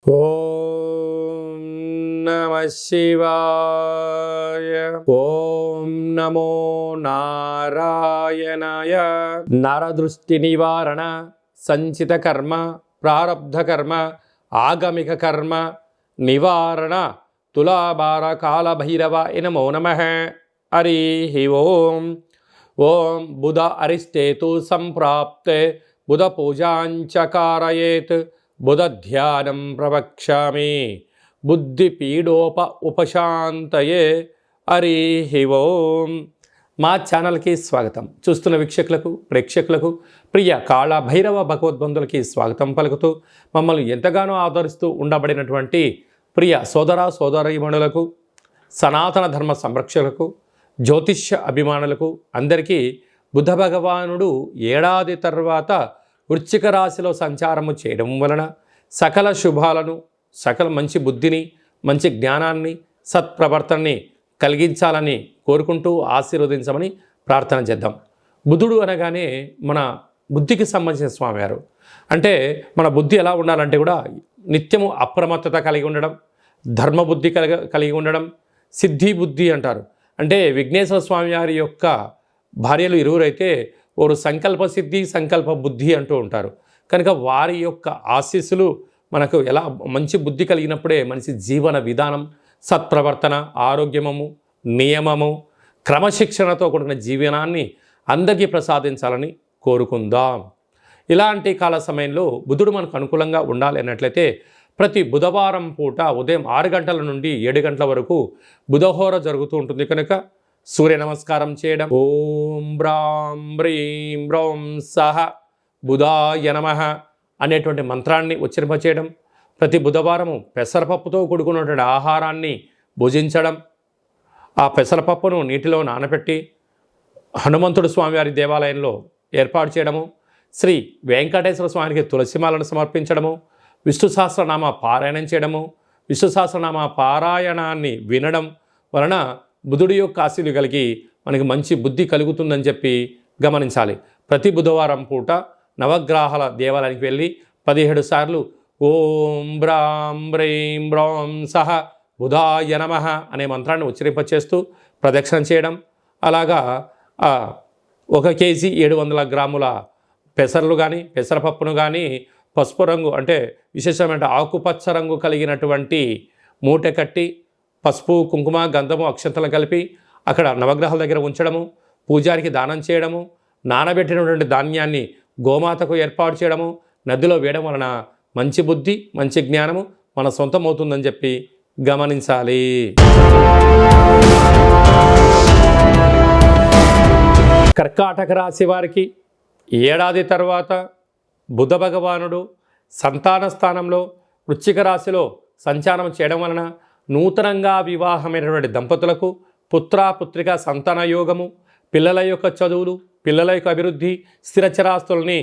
ఓం నమః శివాయ. ఓం నమో నారాయణాయ. నరదృష్టి నివారణ, సంచిత కర్మ, ప్రారబ్ధ కర్మ, ఆగమిక కర్మ నివారణ తులాభార కాళభైరవాయ నమో నమః. హరి ఓం. ఓం బుధ అరిష్టేతు సంప్రాప్తే బుధ పూజాంచ కారయేత్ బుధ ధ్యానం ప్రవక్ష్యామి బుద్ధిపీడోప ఉపశాంతయే. హరి ఓం. మా ఛానల్కి స్వాగతం. చూస్తున్న వీక్షకులకు, ప్రేక్షకులకు, ప్రియ కాళభైరవ భగవద్బంధులకి స్వాగతం పలుకుతూ మమ్మల్ని ఎంతగానో ఆదరిస్తూ ఉండబడినటువంటి ప్రియ సోదర సోదరీమణులకు, సనాతన ధర్మ సంరక్షకులకు, జ్యోతిష్య అభిమానులకు అందరికీ బుధ భగవానుడు ఏడాది తర్వాత వృశ్చిక రాశిలో సంచారము చేయడం వలన సకల శుభాలను, సకల మంచి బుద్ధిని, మంచి జ్ఞానాన్ని, సత్ప్రవర్తనని కలిగించాలని కోరుకుంటూ ఆశీర్వదించమని ప్రార్థన చేద్దాం. బుధుడు అనగానే మన బుద్ధికి సంబంధించిన స్వామివారు. అంటే మన బుద్ధి ఎలా ఉండాలంటే కూడా నిత్యము అప్రమత్తత కలిగి ఉండడం, ధర్మబుద్ధి కలిగి ఉండడం, సిద్ధి బుద్ధి అంటారు. అంటే విఘ్నేశ్వర స్వామివారి యొక్క భార్యలు ఇరువురైతే వారు సంకల్ప సిద్ధి, సంకల్ప బుద్ధి అంటూ ఉంటారు. కనుక వారి యొక్క ఆశీస్సులు మనకు ఎలా మంచి బుద్ధి కలిగినప్పుడే మనిషి జీవన విధానం, సత్ప్రవర్తన, ఆరోగ్యము, నియమము, క్రమశిక్షణతో కూడిన జీవనాన్ని అందరికీ ప్రసాదించాలని కోరుకుందాం. ఇలాంటి కాల సమయంలో బుధుడు మనకు అనుకూలంగా ఉండాలి అన్నట్లయితే ప్రతి బుధవారం పూట ఉదయం 6 గంటల నుండి 7 గంటల వరకు బుధహోర జరుగుతూ ఉంటుంది. కనుక సూర్య నమస్కారం చేయడం, ఓం బ్రాం బ్రీం బ్రౌం సహ బుధాయ నమః అనేటువంటి మంత్రాన్ని ఉచ్చరింపచేయడం, ప్రతి బుధవారము పెసరపప్పుతో కూడుకున్నటువంటి ఆహారాన్ని భుజించడం, ఆ పెసరపప్పును నీటిలో నానబెట్టి హనుమంతుడు స్వామివారి దేవాలయంలో ఏర్పాటు చేయడము, శ్రీ వెంకటేశ్వర స్వామికి తులసిమాలను సమర్పించడము, విష్ణు సహస్రనామ పారాయణం చేయడము, విష్ణు సహస్రనామ పారాయణాన్ని వినడం వలన బుధుడి యొక్క ఆశీలు కలిగి మనకి మంచి బుద్ధి కలుగుతుందని చెప్పి గమనించాలి. ప్రతి బుధవారం పూట నవగ్రహాల దేవాలయానికి వెళ్ళి 17 సార్లు ఓం బ్రాం బ్రీం బ్రౌం సహ బుధాయ నమః అనే మంత్రాన్ని ఉచ్చరింపచేస్తూ ప్రదక్షిణ చేయడం. అలాగా 1 కేజీ 700 గ్రాముల పెసర్లు కానీ, పెసరపప్పును కానీ పసుపు రంగు అంటే విశేషమైన ఆకుపచ్చ రంగు కలిగినటువంటి మూట కట్టి పసుపు, కుంకుమ, గంధము, అక్షంతలు కలిపి అక్కడ నవగ్రహాల దగ్గర ఉంచడము, పూజారికి దానం చేయడము, నానబెట్టినటువంటి ధాన్యాన్ని గోమాతకు ఏర్పాటు చేయడము, నదిలో వేయడం వలన మంచి బుద్ధి, మంచి జ్ఞానము మన సొంతం అవుతుందని చెప్పి గమనించాలి. కర్కాటక రాశి వారికి ఏడాది తర్వాత బుధ భగవానుడు సంతాన స్థానంలో వృశ్చిక రాశిలో సంచారం చేయడం వలన నూతనంగా వివాహమైనటువంటి దంపతులకు పుత్రిక సంతాన యోగము, పిల్లల యొక్క చదువులు, పిల్లల యొక్క అభివృద్ధి, స్థిరచరాస్తుల్ని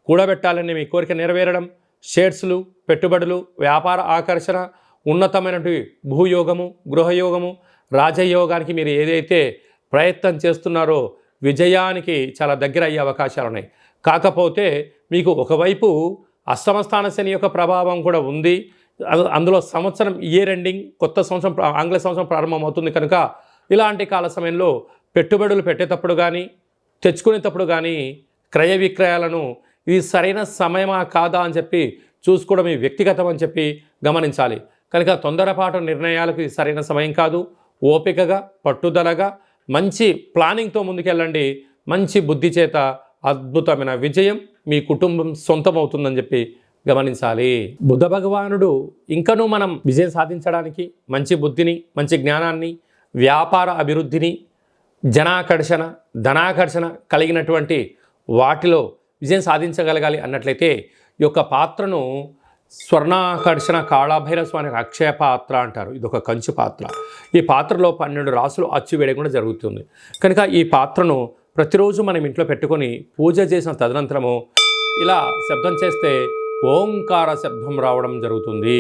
కూడబెట్టాలని మీ కోరిక నెరవేరడం, షేర్స్లు, పెట్టుబడులు, వ్యాపార ఆకర్షణ, ఉన్నతమైనటువంటి భూయోగము, గృహయోగము, రాజయోగానికి మీరు ఏదైతే ప్రయత్నం చేస్తున్నారో విజయానికి చాలా దగ్గర అయ్యే అవకాశాలు ఉన్నాయి. కాకపోతే మీకు ఒకవైపు అష్టమస్థాన శని యొక్క ప్రభావం కూడా ఉంది. అందులో సంవత్సరం ఇయర్ ఎండింగ్, కొత్త సంవత్సరం ఆంగ్ల సంవత్సరం ప్రారంభమవుతుంది. కనుక ఇలాంటి కాల సమయంలో పెట్టుబడులు పెట్టేటప్పుడు కానీ, తెచ్చుకునేటప్పుడు కానీ క్రయ విక్రయాలను ఇది సరైన సమయమా కాదా అని చెప్పి చూసుకోవడం మీ వ్యక్తిగతం అని చెప్పి గమనించాలి. కనుక తొందరపాటు నిర్ణయాలకు ఇది సరైన సమయం కాదు. ఓపికగా, పట్టుదలగా, మంచి ప్లానింగ్తో ముందుకెళ్ళండి. మంచి బుద్ధి చేత అద్భుతమైన విజయం మీ కుటుంబం సొంతమవుతుందని చెప్పి గమనించాలి. బుధ భగవానుడు ఇంకనూ మనం విజయం సాధించడానికి మంచి బుద్ధిని, మంచి జ్ఞానాన్ని, వ్యాపార అభివృద్ధిని, జనాకర్షణ, ధనాకర్షణ కలిగినటువంటి వాటిలో విజయం సాధించగలగాలి అన్నట్లయితే ఈ యొక్క పాత్రను స్వర్ణాకర్షణ కాళభైరవ స్వామికి అక్షయ పాత్ర అంటారు. ఇది ఒక కంచు పాత్ర. ఈ పాత్రలో 12 రాసులు అచ్చు వేయడం కూడా జరుగుతుంది. కనుక ఈ పాత్రను ప్రతిరోజు మనం ఇంట్లో పెట్టుకొని పూజ చేసిన తదనంతరము ఇలా శబ్దం చేస్తే ఓంకార శబ్దం రావడం జరుగుతుంది.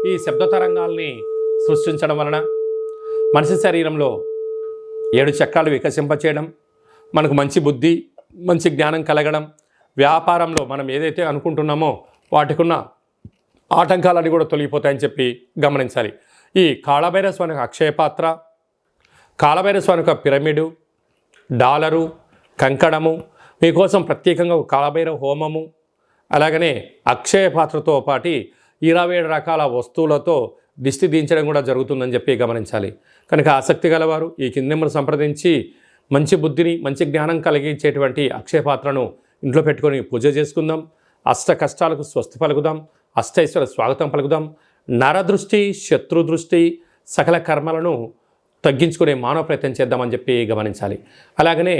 ఈ శబ్ద తరంగాల్ని సృష్టించడం వలన మనిషి శరీరంలో 7 చక్రాలు వికసింపచేయడం, మనకు మంచి బుద్ధి, మంచి జ్ఞానం కలగడం, వ్యాపారంలో మనం ఏదైతే అనుకుంటున్నామో వాటికున్న ఆటంకాలన్నీ కూడా తొలగిపోతాయని చెప్పి గమనించాలి. ఈ కాళభైరవ స్వామి అక్షయపాత్ర, కాళభైరవ స్వామి పిరమిడు, డాలరు, కంకణము, మీకోసం ప్రత్యేకంగా కాళభైరవ హోమము, అలాగనే అక్షయ పాత్రతో పాటు 27 రకాల వస్తువులతో దిష్టి దించడం కూడా జరుగుతుందని చెప్పి గమనించాలి. కనుక ఆసక్తి గలవారు ఈ కింది నెంబర్ సంప్రదించి మంచి బుద్ధిని, మంచి జ్ఞానం కలిగించేటువంటి అక్షయ పాత్రను ఇంట్లో పెట్టుకొని పూజ చేసుకుందాం. అష్ట కష్టాలకు స్వస్తి పలుకుదాం, అష్టైశ్వర్య స్వాగతం పలుకుదాం. నరదృష్టి, శత్రుదృష్టి, సకల కర్మలను తగ్గించుకునే మానవ ప్రయత్నం చేద్దామని చెప్పి గమనించాలి. అలాగనే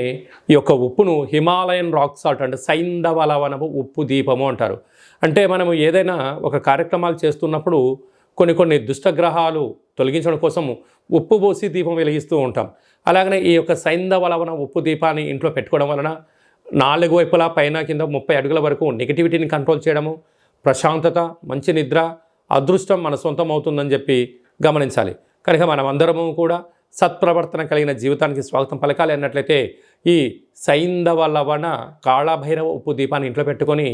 ఈ యొక్క ఉప్పును హిమాలయన్ రాక్ సాల్ట్ అంటే సైంధవ లవణము ఉప్పు దీపము అంటారు. అంటే మనము ఏదైనా ఒక కార్యక్రమాలు చేస్తున్నప్పుడు కొన్ని దుష్టగ్రహాలు తొలగించడం కోసం ఉప్పు పోసి దీపం వెలిగిస్తూ ఉంటాం. అలాగనే ఈ యొక్క సైంధవ లవణ ఉప్పు దీపాన్ని ఇంట్లో పెట్టుకోవడం వలన 4 వైపులా పైన కింద 30 అడుగుల వరకు నెగిటివిటీని కంట్రోల్ చేయడము, ప్రశాంతత, మంచి నిద్ర, అదృష్టం మన సొంతం అవుతుందని చెప్పి గమనించాలి. కనుక మనం అందరము కూడా సత్ప్రవర్తన కలిగిన జీవితానికి స్వాగతం పలకాలి అన్నట్లయితే ఈ సైంధవ లవణ కాళభైరవ ఉప్పు దీపాన్ని ఇంట్లో పెట్టుకొని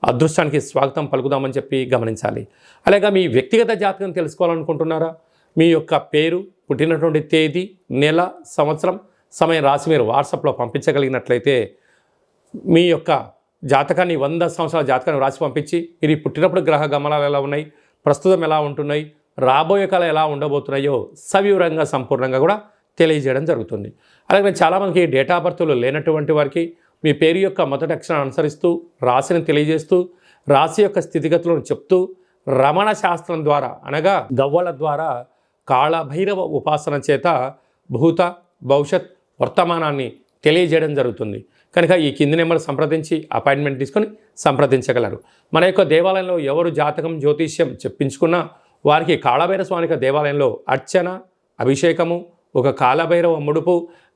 అదృష్టానికి స్వాగతం పలుకుదామని చెప్పి గమనించాలి. అలాగే మీ వ్యక్తిగత జాతకం తెలుసుకోవాలనుకుంటున్నారా? మీ యొక్క పేరు, పుట్టినటువంటి తేదీ, నెల, సంవత్సరం, సమయం రాసి మీరు వాట్సాప్లో పంపించగలిగినట్లయితే మీ యొక్క జాతకాన్ని 100 సంవత్సరాల జాతకాన్ని రాసి పంపించి మీరు పుట్టినప్పుడు గ్రహ గమనాలు ఎలా ఉన్నాయి, ప్రస్తుతం ఎలా ఉంటున్నాయి, రాబోయే కాలం ఎలా ఉండబోతున్నాయో సవివరంగా సంపూర్ణంగా కూడా తెలియజేయడం జరుగుతుంది. అలాగే చాలామందికి డేట్ ఆఫ్ బర్త్లు లేనటువంటి వారికి మీ పేరు యొక్క మొదటి అక్షరాన్ని అనుసరిస్తూ రాశిని తెలియజేస్తూ రాశి యొక్క స్థితిగతులను చెప్తూ రమణ శాస్త్రం ద్వారా అనగా గవ్వల ద్వారా కాళభైరవ ఉపాసన చేత భూత, భవిష్యత్, వర్తమానాన్ని తెలియజేయడం జరుగుతుంది. కనుక ఈ కింది నెంబర్ సంప్రదించి అపాయింట్మెంట్ తీసుకొని సంప్రదించగలరు. మన యొక్క దేవాలయంలో ఎవరు జాతకం, జ్యోతిష్యం చెప్పించుకున్నా వారికి కాళభైరవ స్వామి దేవాలయంలో అర్చన, అభిషేకము, ఒక కాళభైరవ ముడుపు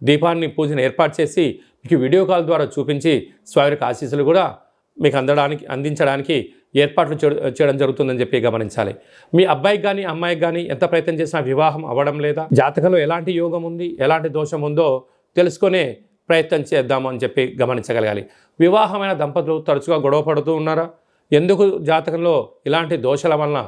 దీపాన్ని పూజను ఏర్పాటు చేసి మీకు వీడియో కాల్ ద్వారా చూపించి స్వామి ఆశీస్సులు కూడా మీకు అందించడానికి ఏర్పాట్లు చేయడం జరుగుతుందని చెప్పి గమనించాలి. మీ అబ్బాయికి కానీ అమ్మాయికి కానీ ఎంత ప్రయత్నం చేసినా వివాహం అవ్వడం లేదా, జాతకంలో ఎలాంటి యోగం ఉంది, ఎలాంటి దోషం ఉందో తెలుసుకునే ప్రయత్నం చేద్దాము అని చెప్పి గమనించగలగాలి. వివాహమైన దంపతులు తరచుగా గొడవ పడుతూ ఉన్నారా? ఎందుకు జాతకంలో ఇలాంటి దోషాల వలన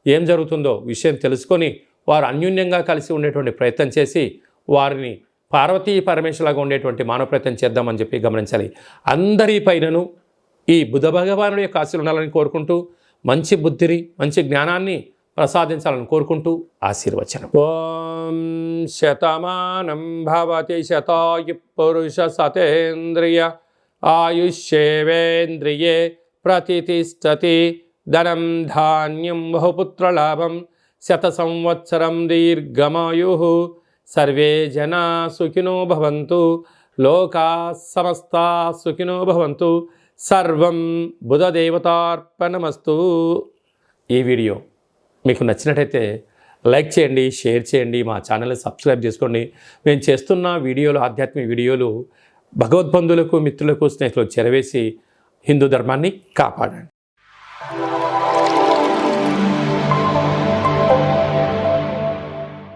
ఏం జరుగుతుందో విషయం తెలుసుకొని వారు అన్యోన్యంగా కలిసి ఉండేటువంటి ప్రయత్నం చేసి వారిని పార్వతీ పరమేశ్వరులాగా ఉండేటువంటి మానవ ప్రయత్నం చేద్దామని చెప్పి గమనించాలి. అందరి పైనను ఈ బుధ భగవానుడి యొక్క ఆశీస్సులు ఉండాలని కోరుకుంటూ మంచి బుద్ధిని, మంచి జ్ఞానాన్ని ప్రసాదించాలని కోరుకుంటూ ఆశీర్వచనం. ఓం శతమానం భవతి శతాయు పురుష సతేంద్రియ ఆయుష్యేవేంద్రియే ప్రతిష్టతి ధనం ధాన్యం బహుపుత్రలాభం శత సంవత్సరం దీర్ఘమాయు సర్వే జనా సుఖినో భవంతు లోకా సమస్తా సుఖినో భవంతు సర్వం బుధదేవతార్పణమస్తు. ఈ వీడియో మీకు నచ్చినట్టయితే లైక్ చేయండి, షేర్ చేయండి, మా ఛానల్ని సబ్స్క్రైబ్ చేసుకోండి. మేము చేస్తున్న వీడియోలు, ఆధ్యాత్మిక వీడియోలు భగవద్బంధువులకు, మిత్రులకు, స్నేహితులకు చేరవేసి హిందూ ధర్మాన్ని కాపాడండి.